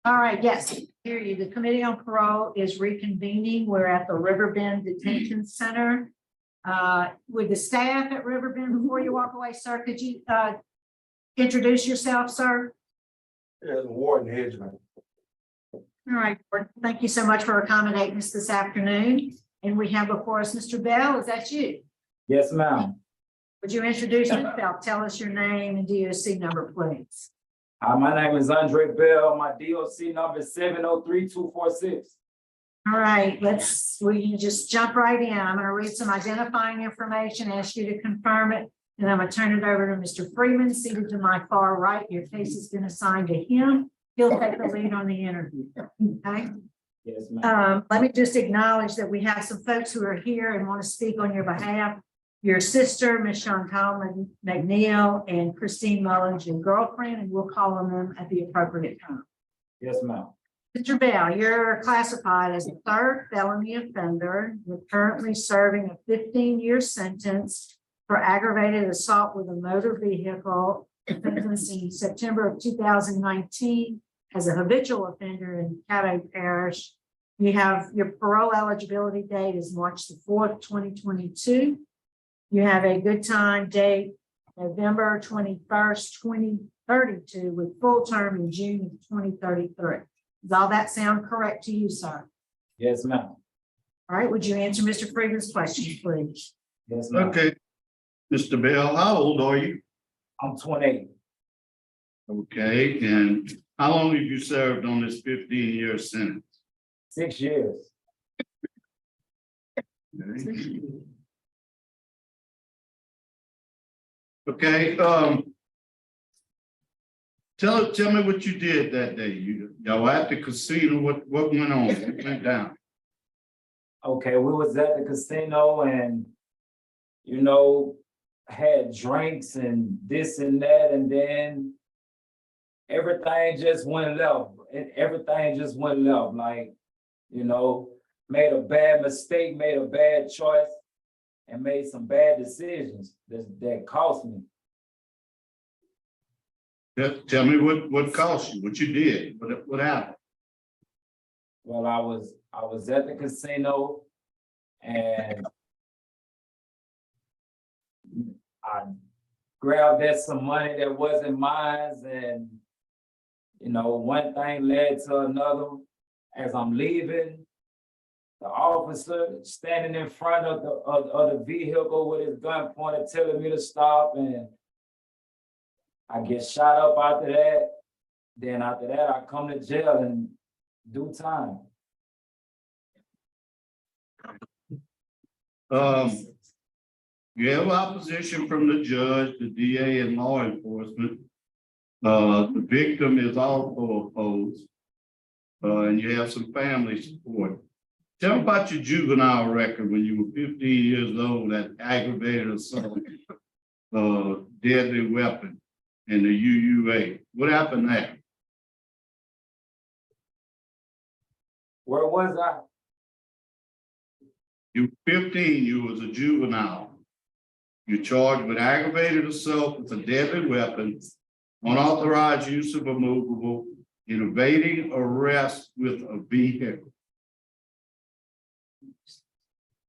All right, yes, hear you. The Committee on Parole is reconvening. We're at the Riverbend Detention Center. With the staff at Riverbend, before you walk away, sir, could you introduce yourself, sir? Yeah, Warden Hedgeman. All right, thank you so much for accommodating us this afternoon. And we have before us Mr. Bell. Is that you? Yes, ma'am. Would you introduce yourself? Tell us your name and DOC number, please. My name is Andre Bell. My DOC number is 703-246. All right, we can just jump right in. I'm going to read some identifying information, ask you to confirm it, and I'm going to turn it over to Mr. Freeman, seated to my far right. Your case has been assigned to him. He'll take the lead on the interview. Okay. Yes, ma'am. Let me just acknowledge that we have some folks who are here and want to speak on your behalf. Your sister, Ms. Chantal McNeil, and Christine Mullins, your girlfriend, and we'll call on them at the appropriate time. Yes, ma'am. Mr. Bell, you're classified as a third felony offender. You're currently serving a 15-year sentence for aggravated assault with a motor vehicle sentenced in September of 2019 as a habitual offender in Caddo Parish. You have your parole eligibility date is March the 4th, 2022. You have a good time date, November 21st, 2032, with full term in June of 2033. Does all that sound correct to you, sir? Yes, ma'am. All right, would you answer Mr. Freeman's question, please? Yes, ma'am. Okay. Mr. Bell, how old are you? I'm 28. Okay, and how long have you served on this 15-year sentence? 6 years. Okay, tell me what you did that day. Y'all at the casino, what went on? What went down? Okay, we was at the casino and, you know, had drinks and this and that, and then everything just went left. Everything just went left. Like, you know, made a bad mistake, made a bad choice, and made some bad decisions that cost me. Tell me what cost you, what you did, what happened? Well, I was at the casino and I grabbed at some money that wasn't mine, and you know, one thing led to another. As I'm leaving, the officer standing in front of the vehicle with his gun pointed, telling me to stop, and I get shot up after that. Then after that, I come to jail in due time. You have opposition from the judge, the DA, and law enforcement. The victim is also opposed, and you have some family support. Tell me about your juvenile record when you were 15 years old, that aggravated assault, deadly weapon, and the UUA. What happened there? Where was I? You were 15, you was a juvenile. You're charged with aggravated assault with a deadly weapon, unauthorized use of a movable, and evading arrest with a vehicle.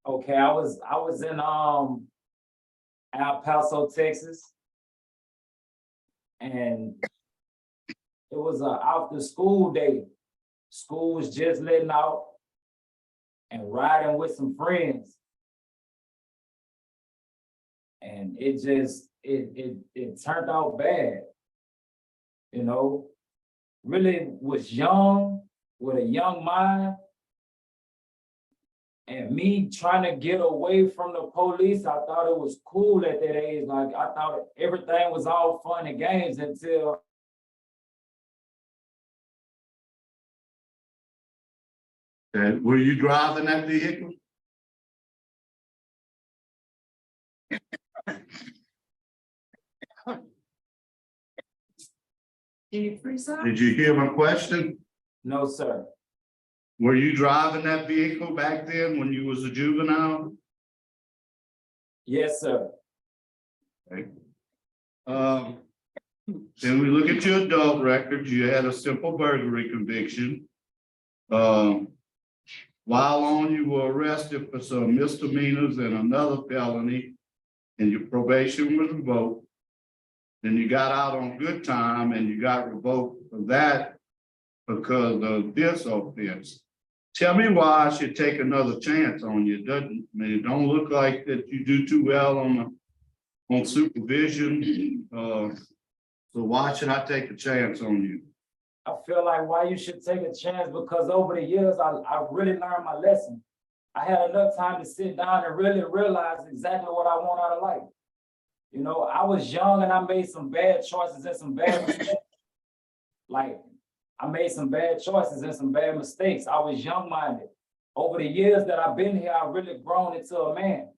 Okay, I was in El Paso, Texas, and it was a after school day. School was just letting out and riding with some friends. And it turned out bad. You know, really was young with a young mind. And me trying to get away from the police, I thought it was cool at that age. Like I thought everything was all fun and games until Were you driving that vehicle? Did you hear my question? no, sir. Were you driving that vehicle back then when you was a juvenile? Yes, sir. Okay. Then we look at your adult records, you had a simple burglary conviction. While on, you were arrested for some misdemeanors and another felony, and your probation was revoked. Then you got out on good time and you got revoked for that because of this offense. Tell me why I should take another chance on you. Doesn't, I mean, it don't look like that you do too well on supervision. So why should I take a chance on you? I feel like why you should take a chance, because over the years, I really learned my lesson. I had enough time to sit down and really realize exactly what I want out of life. You know, I was young and I made some bad choices and some bad mistakes. Like, I made some bad choices and some bad mistakes. I was young-minded. Over the years that I've been here, I've really grown into a man.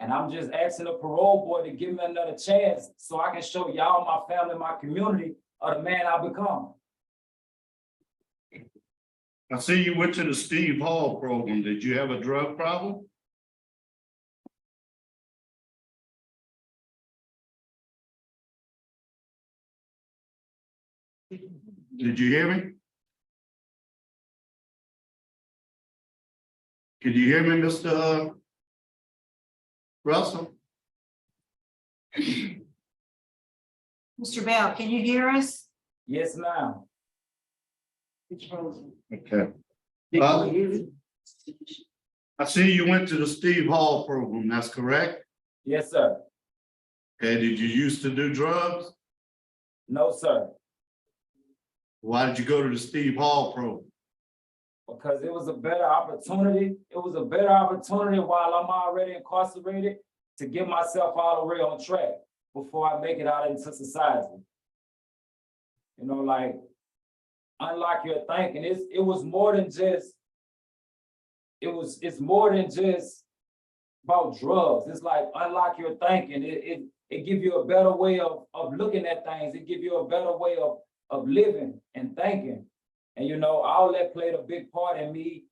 And I'm just asking the parole board to give me another chance so I can show y'all, my family, my community, of the man I become. I see you went to the Steve Hall program. Did you have a drug problem? Did you hear me? Could you hear me, Mr. Russell? Mr. Bell, can you hear us? Yes, ma'am. Okay. I see you went to the Steve Hall program, that's correct? Yes, sir. Okay, did you used to do drugs? No, sir. Why did you go to the Steve Hall program? Because it was a better opportunity. It was a better opportunity while I'm already incarcerated to get myself all the way on track before I make it out into society. You know, like, unlock your thinking. It was more than just, it's more than just about drugs. It's like unlock your thinking. It give you a better way of looking at things. It give you a better way of living and thinking. And you know, all that played a big part in me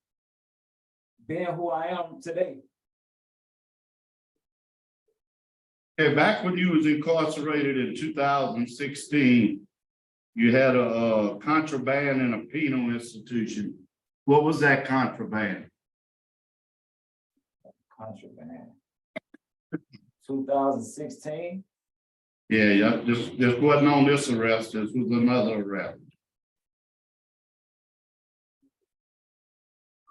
being who I am today. Okay, back when you was incarcerated in 2016, you had a contraband in a penal institution. What was that contraband? Contraband. 2016. Yeah, this wasn't on this arrest, this was another arrest.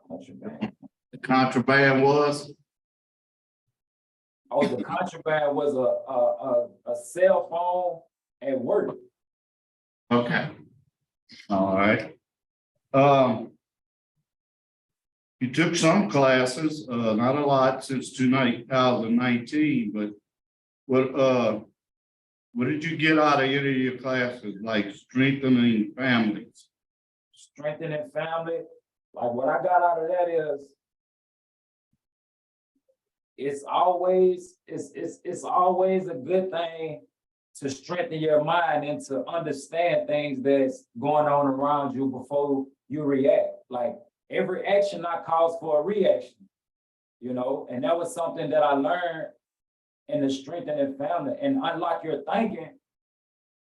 Contraband. The contraband was? Oh, the contraband was a cell phone at work. Okay. All right. You took some classes, not a lot since 2019, but what did you get out of any of your classes, like strengthening families? Strengthening family. Like what I got out of that is it's always a good thing to strengthen your mind and to understand things that's going on around you before you react. Like every action not calls for a reaction, you know, and that was something that I learned in the strengthening family and unlock your thinking.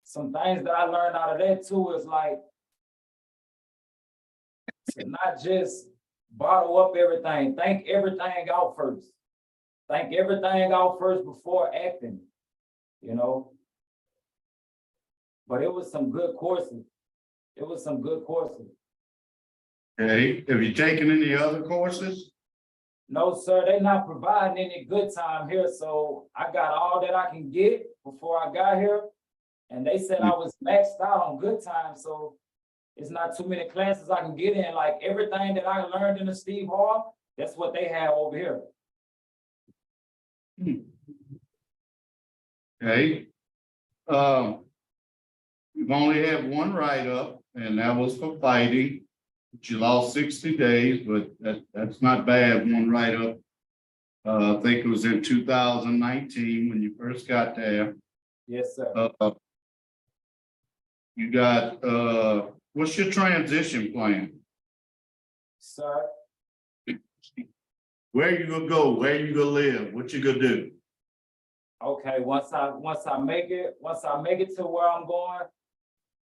Some things that I learned out of that too is like to not just bottle up everything, think everything out first. Think everything out first before acting, you know. But it was some good courses. It was some good courses. Okay, have you taken any other courses? No, sir, they're not providing any good time here. So I got all that I can get before I got here. And they said I was maxed out on good time. So it's not too many classes I can get in. Like everything that I learned in the Steve Hall, that's what they have over here. Okay. You've only had one write-up, and that was for fighting. But you lost 60 days, but that's not bad, one write-up. I think it was in 2019 when you first got there. Yes, sir. You got, what's your transition plan? Sir, Where you gonna go? Where you gonna live? What you gonna do? Okay, once I make it to where I'm going,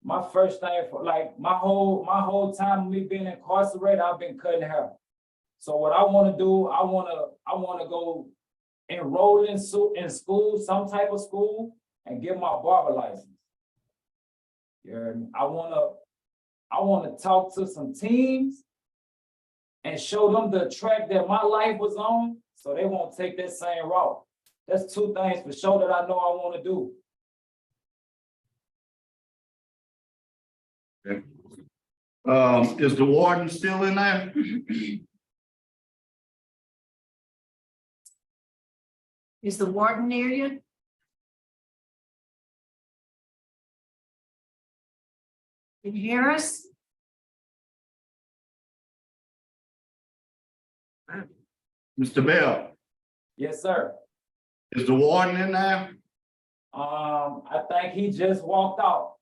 my first thing for like my whole time of me being incarcerated, I've been cutting hair. So what I want to do, I want to go enroll in school, some type of school, and get my barber license. Yeah, I want to talk to some teams and show them the track that my life was on, so they won't take that same route. That's two things for sure that I know I want to do. Is the warden still in there? Is the warden near you? Can you hear us? Mr. Bell, Yes, sir. is the warden in there? I think he just walked out.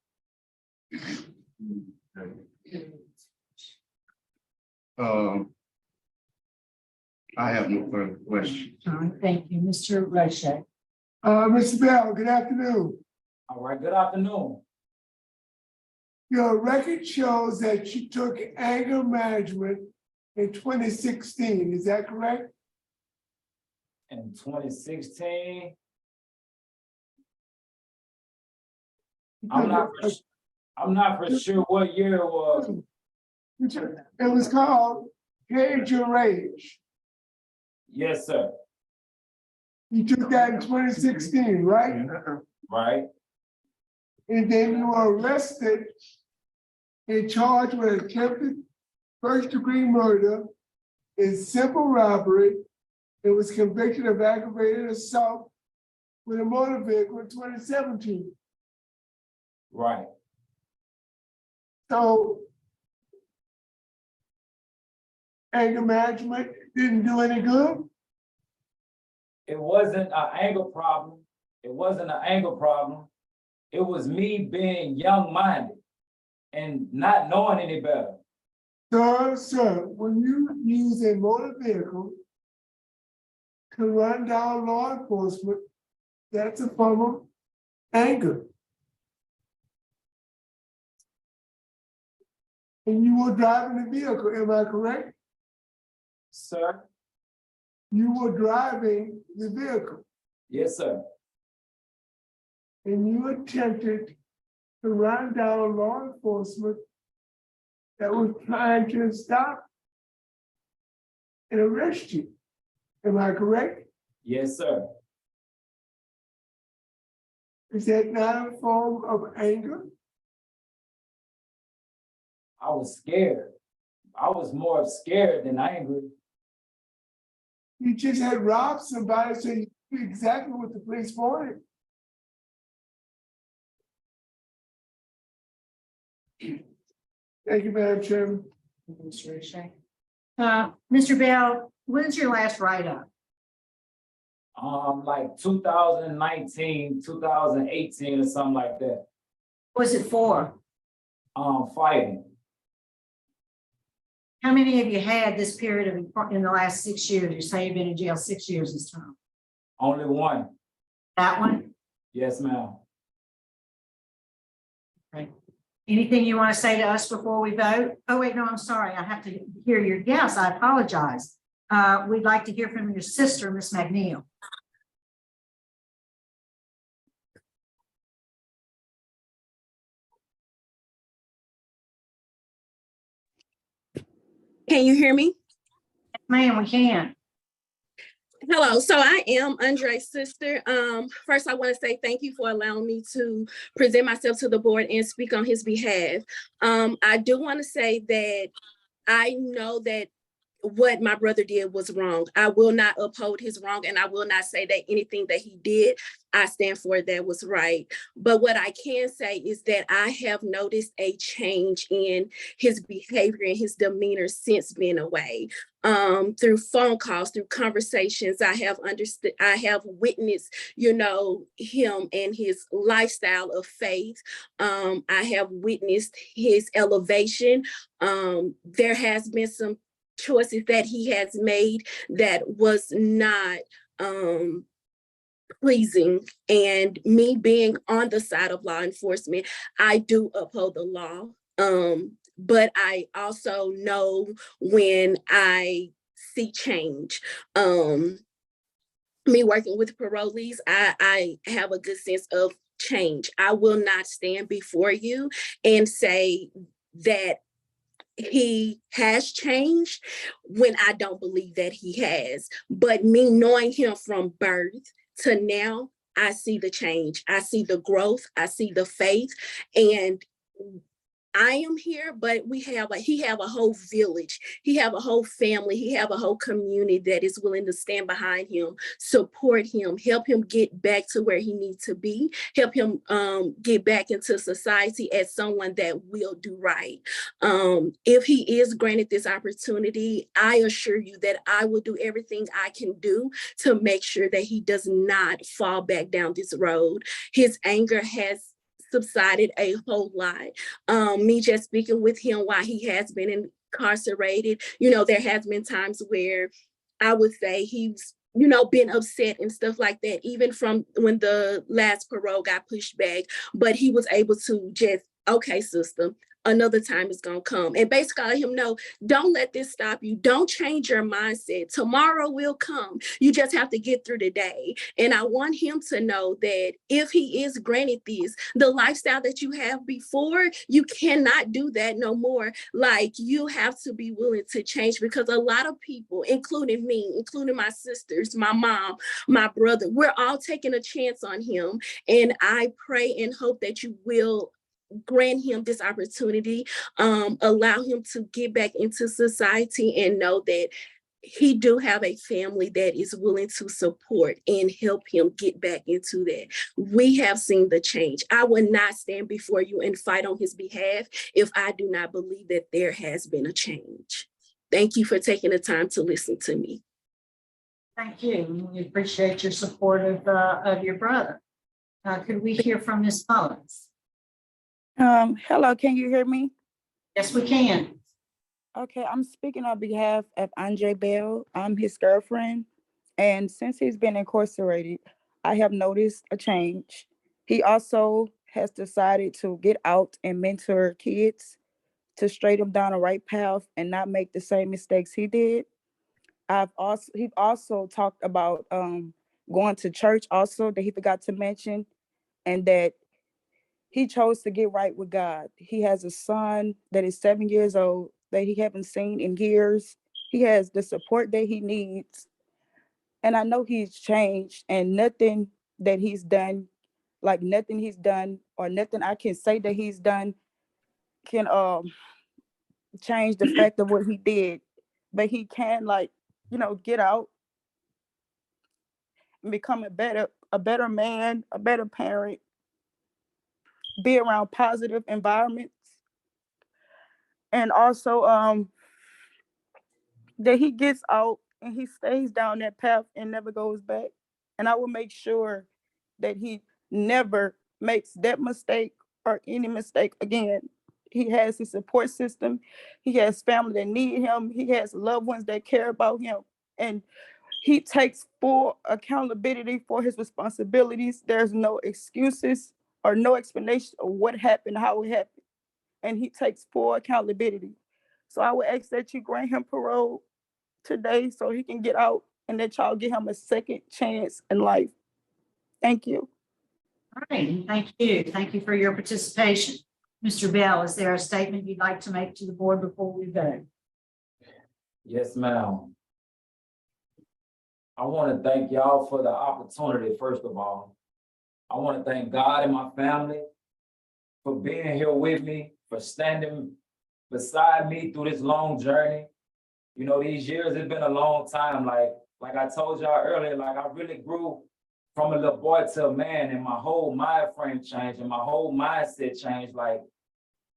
I have no further questions. All right, thank you, Mr. Roche. Mr. Bell, good afternoon. All right, good afternoon. Your record shows that you took anger management in 2016, is that correct? In 2016, I'm not for sure what year it was. It was called Gauge Your Rage. Yes, sir. You took that in 2016, right? Right, And then you were arrested and charged with attempted first-degree murder and simple robbery. It was convicted of aggravated assault with a motor vehicle in 2017. right. So anger management didn't do any good? It wasn't an anger problem. It wasn't an anger problem. It was me being young-minded and not knowing any better. Sir, when you use a motor vehicle to run down law enforcement, that's a form of anger. And you were driving the vehicle, am I correct? Sir? You were driving the vehicle Yes, sir. and you attempted to run down law enforcement that was trying to stop and arrest you. Am I correct? Yes, sir. Is that not a form of anger? I was scared. I was more scared than angry. You just had robbed somebody, so you knew exactly what the police wanted. Thank you, Madam Chairman. Mr. Roche. Mr. Bell, when's your last write-up? Like 2019, 2018 or something like that. What was it for? Fighting. How many have you had this period of, in the last 6 years? You say you've been in jail 6 years this time. Only one. That one? Yes, ma'am. Right. Anything you want to say to us before we vote? Oh, wait, no, I'm sorry. I have to hear your yes. I apologize. We'd like to hear from your sister, Miss McNeil. Can you hear me? Ma'am, we can. Hello, so I am Andre's sister. First, I want to say thank you for allowing me to present myself to the board and speak on his behalf. I do want to say that I know that what my brother did was wrong. I will not uphold his wrong, and I will not say that anything that he did, I stand for that was right. But what I can say is that I have noticed a change in his behavior and his demeanor since being away. Through phone calls, through conversations, I have understood, I have witnessed, him and his lifestyle of faith. I have witnessed his elevation. There has been some choices that he has made that was not pleasing, and me being on the side of law enforcement, I do uphold the law. But I also know when I see change. Me working with parolees, I have a good sense of change. I will not stand before you and say that he has changed when I don't believe that he has. But me knowing him from birth to now, I see the change. I see the growth. I see the faith. And I am here, but he have a whole village. He have a whole family. He have a whole community that is willing to stand behind him, support him, help him get back to where he needs to be, help him get back into society as someone that will do right. If he is granted this opportunity, I assure you that I will do everything I can do to make sure that he does not fall back down this road. His anger has subsided a whole lot. Me just speaking with him while he has been incarcerated, there has been times where I would say he's, been upset and stuff like that, even from when the last parole got pushed back, but he was able to just, okay, sister, another time is going to come. And basically let him know, don't let this stop you. Don't change your mindset. Tomorrow will come. You just have to get through the day. And I want him to know that if he is granted this, the lifestyle that you have before, you cannot do that no more. Like, you have to be willing to change, because a lot of people, including me, including my sisters, my mom, my brother, we're all taking a chance on him. And I pray and hope that you will grant him this opportunity, allow him to get back into society and know that he do have a family that is willing to support and help him get back into that. We have seen the change. I will not stand before you and fight on his behalf if I do not believe that there has been a change. Thank you for taking the time to listen to me. Thank you. We appreciate your support of your brother. Could we hear from Ms. Mullins? Hello, can you hear me? Yes, we can. Okay, I'm speaking on behalf of Andre Bell. I'm his girlfriend. And since he's been incarcerated, I have noticed a change. He also has decided to get out and mentor kids to straighten them down the right path and not make the same mistakes he did. He also talked about going to church also, that he forgot to mention, and that he chose to get right with God. He has a son that is 7 years old that he haven't seen in years. He has the support that he needs. And I know he's changed, and nothing that he's done, like nothing he's done or nothing I can say that he's done can change the fact of what he did. But he can, like, get out and become a better man, a better parent, be around positive environments. And also that he gets out and he stays down that path and never goes back. And I will make sure that he never makes that mistake or any mistake again. He has his support system. He has family that need him. He has loved ones that care about him. And he takes full accountability for his responsibilities. There's no excuses or no explanation of what happened, how it happened. And he takes full accountability. So I would ask that you grant him parole today so he can get out, and that y'all give him a second chance in life. Thank you. All right, thank you. Thank you for your participation. Mr. Bell, is there a statement you'd like to make to the board before we vote? Yes, ma'am. I want to thank y'all for the opportunity, first of all. I want to thank God and my family for being here with me, for standing beside me through this long journey. These years, it's been a long time. Like I told y'all earlier, like I really grew from a little boy to a man, and my whole mind frame changed and my whole mindset changed.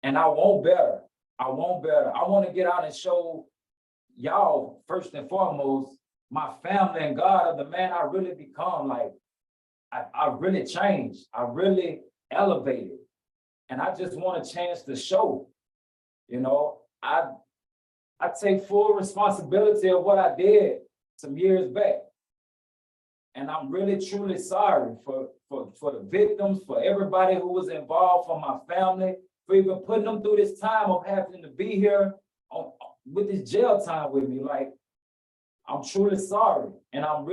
And I want better. I want better. I want to get out and show y'all, first and foremost, my family and God, of the man I really become. Like, I really changed. I really elevated. And I just want a chance to show, I take full responsibility of what I did some years back. And I'm really truly sorry for the victims, for everybody who was involved, for my family, for even putting them through this time of having to be here with this jail time with me. Like, I'm truly sorry. And I'm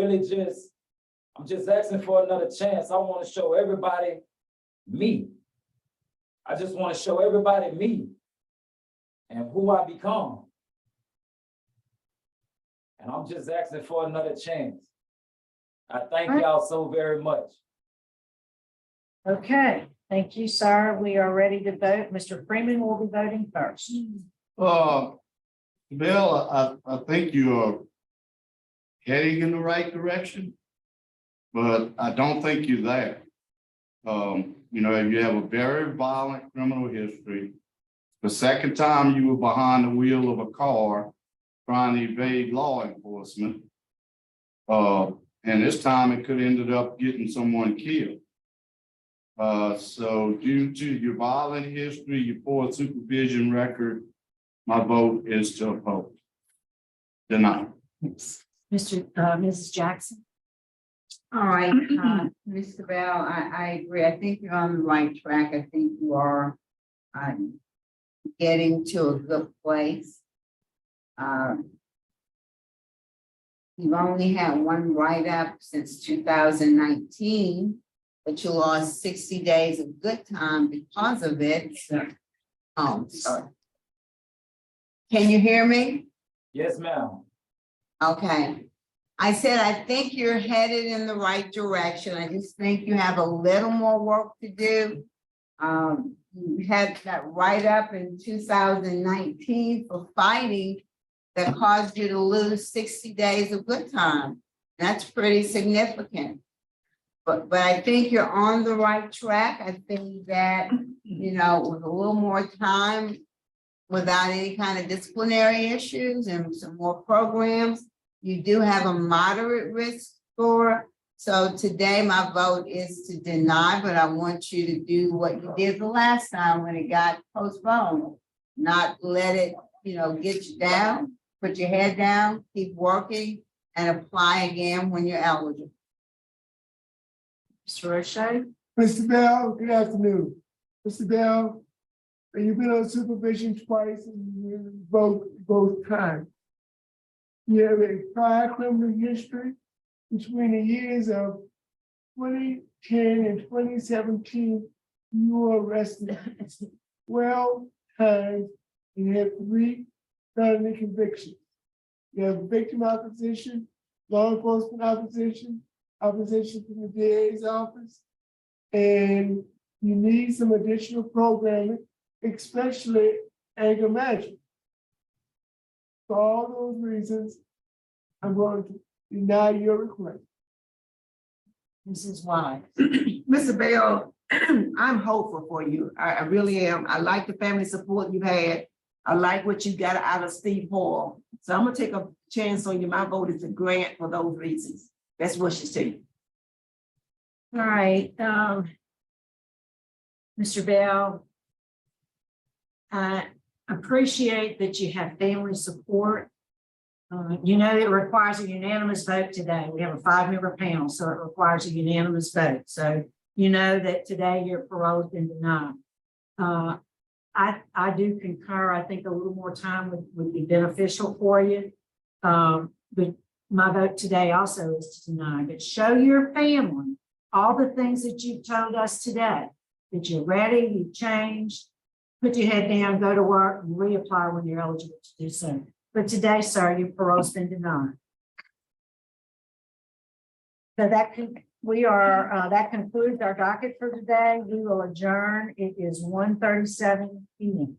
just asking for another chance. I want to show everybody me. I just want to show everybody me and who I become. And I'm just asking for another chance. I thank y'all so very much. Okay, thank you, sir. We are ready to vote. Mr. Freeman will be voting first. Bill, I think you are heading in the right direction, but I don't think you're there. You know, you have a very violent criminal history. The second time you were behind the wheel of a car trying to evade law enforcement. And this time it could have ended up getting someone killed. So due to your violent history, your poor supervision record, my vote is to oppose. Deny. Mrs. Jackson. All right, Mr. Bell, I agree. I think you're on the right track. I think you are getting to a good place. You've only had one write-up since 2019, but you lost 60 days of good time because of it. So, sorry. Can you hear me? Yes, ma'am. Okay. I said, I think you're headed in the right direction. I just think you have a little more work to do. You had that write-up in 2019 for fighting that caused you to lose 60 days of good time. That's pretty significant. But I think you're on the right track. I think that, you know, with a little more time, without any kind of disciplinary issues and some more programs, you do have a moderate risk score. So today my vote is to deny, but I want you to do what you did the last time when it got postponed. Not let it, you know, get you down, put your head down, keep working, and apply again when you're eligible. Mr. O'Shea. Mr. Bell, good afternoon. Mr. Bell, you've been on supervision twice and you both times. You have a prior criminal history between the years of 2010 and 2017. You were arrested 12 times and you have 3 felony convictions. You have victim opposition, law enforcement opposition, opposition from the DA's office, and you need some additional programming, especially anger management. For all those reasons, I'm going to deny your request. Mrs. Wise. Mr. Bell, I'm hopeful for you. I really am. I like the family support you've had. I like what you got out of Steve Hall. So I'm gonna take a chance on you. My vote is a grant for those reasons. Best wishes to you. All right, Mr. Bell. I appreciate that you have family support. You know, it requires a unanimous vote today. We have a 5-member panel, so it requires a unanimous vote. So you know that today your parole has been denied. I do concur. I think a little more time would be beneficial for you. But my vote today also is to deny. But show your family all the things that you've told us today, that you're ready, you've changed, put your head down, go to work, and reapply when you're eligible to do so. But today, sir, your parole's been denied. So that concludes our docket for today. We will adjourn. It is 1:37 p.m.